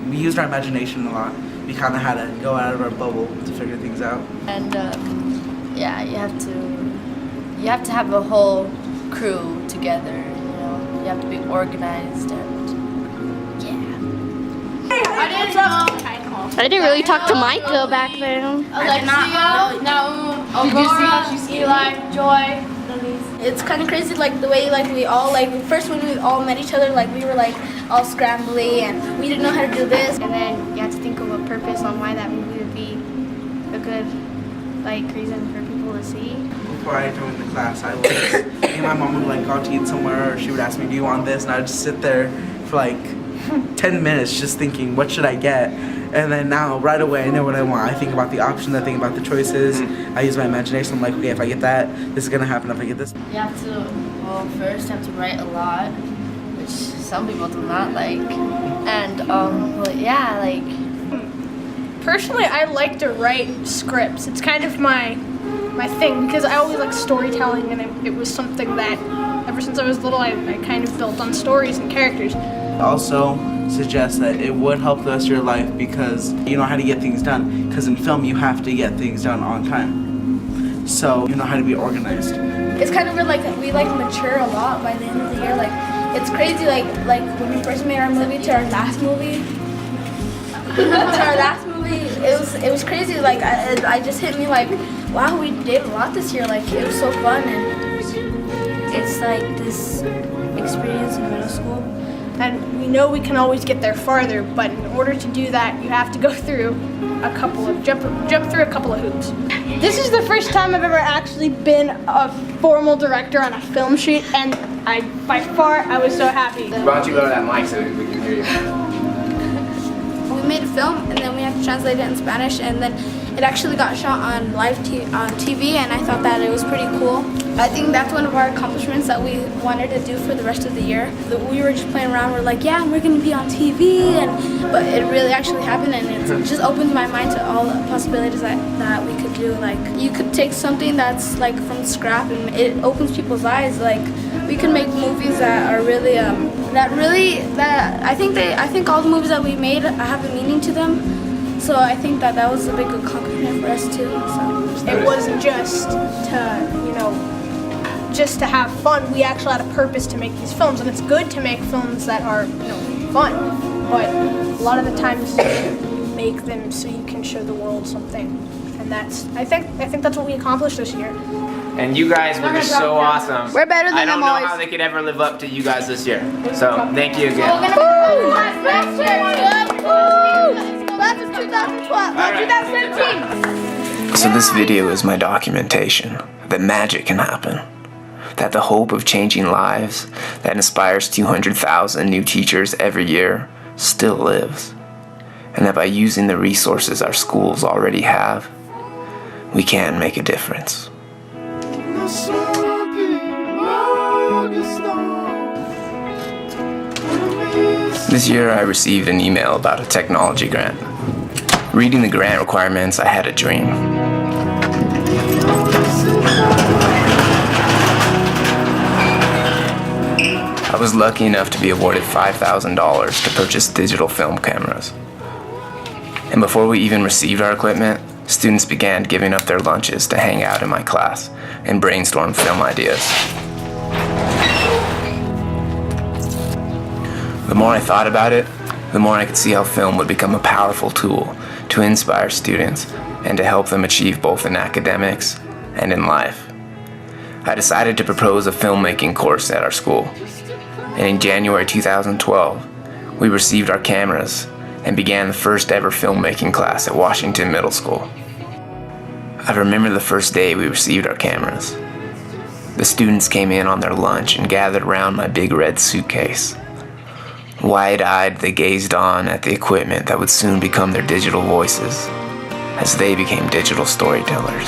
we used our imagination a lot. We kind of had to go out of our bubble to figure things out. And yeah, you have to have a whole crew together. You know, you have to be organized and yeah. I didn't really talk to Micah back then. Did you see how she's Eli, Joy? It's kind of crazy, like the way we all first when we all met each other, we were all scrambly and we didn't know how to do this. And then you have to think of a purpose on why that movie would be a good reason for people to see. Before I joined the class, me and my mom would go out to eat somewhere, or she would ask me, do you want this? And I would just sit there for 10 minutes just thinking, what should I get? And then now, right away, I know what I want. I think about the options, I think about the choices. I use my imagination. I'm like, okay, if I get that, this is gonna happen. If I get this. You have to, first you have to write a lot, which some people do not like. And, Personally, I like to write scripts. It's kind of my thing, because I always like storytelling, and it was something that, ever since I was little, I kind of built on stories and characters. Also suggest that it would help the rest of your life because you know how to get things done. Because in film, you have to get things done on time. So you know how to be organized. It's kind of where we mature a lot by the end of the year. It's crazy. Like when we first made our movie to our last movie. It was crazy. I just hit me wow, we did a lot this year. It was so fun, and it's this experience in middle school. And we know we can always get there farther, but in order to do that, you have to go through jump through a couple of hoops. This is the first time I've ever actually been a formal director on a film shoot, and by far I was so happy. Why don't you go to that mic so we can hear you? We made a film, and then we had to translate it in Spanish, and then it actually got shot on live on TV, and I thought that it was pretty cool. I think that's one of our accomplishments that we wanted to do for the rest of the year. We were just playing around, we're like, yeah, we're going to be on TV, but it really actually happened, and it just opens my mind to all the possibilities that we could do. You could take something that's from scrap, and it opens people's eyes. We can make movies that are really, I think all the movies that we made have a meaning to them. So I think that was a big accomplishment for us too. So it wasn't just to have fun. We actually had a purpose to make these films, and it's good to make films that are fun. But a lot of the times you make them so you can show the world something, and I think that's what we accomplished this year. And you guys were just so awesome. We're better than I don't them know always. how they could ever live up to you guys this year. So thank you again. That's 2012. Right. 2017. So this video is my documentation that magic can happen. That the hope of changing lives that inspires 200,000 new teachers every year still lives. And that by using the resources our schools already have, we can make a difference. This year I received an email about a technology grant. Reading the grant requirements, I had a dream. I was lucky enough to be awarded $5,000 to purchase digital film cameras. And before we even received our equipment, students began giving up their lunches to hang out in my class and brainstorm film ideas. The more I thought about it, the more I could see how film would become a powerful tool to inspire students and to help them achieve both in academics and in life. I decided to propose a filmmaking course at our school. And in January 2012, we received our cameras and began the first ever filmmaking class at Washington Middle School. I remember the first day we received our cameras. The students came in on their lunch and gathered around my big red suitcase. Wide-eyed, they gazed on at the equipment that would soon become their digital voices as they became digital storytellers.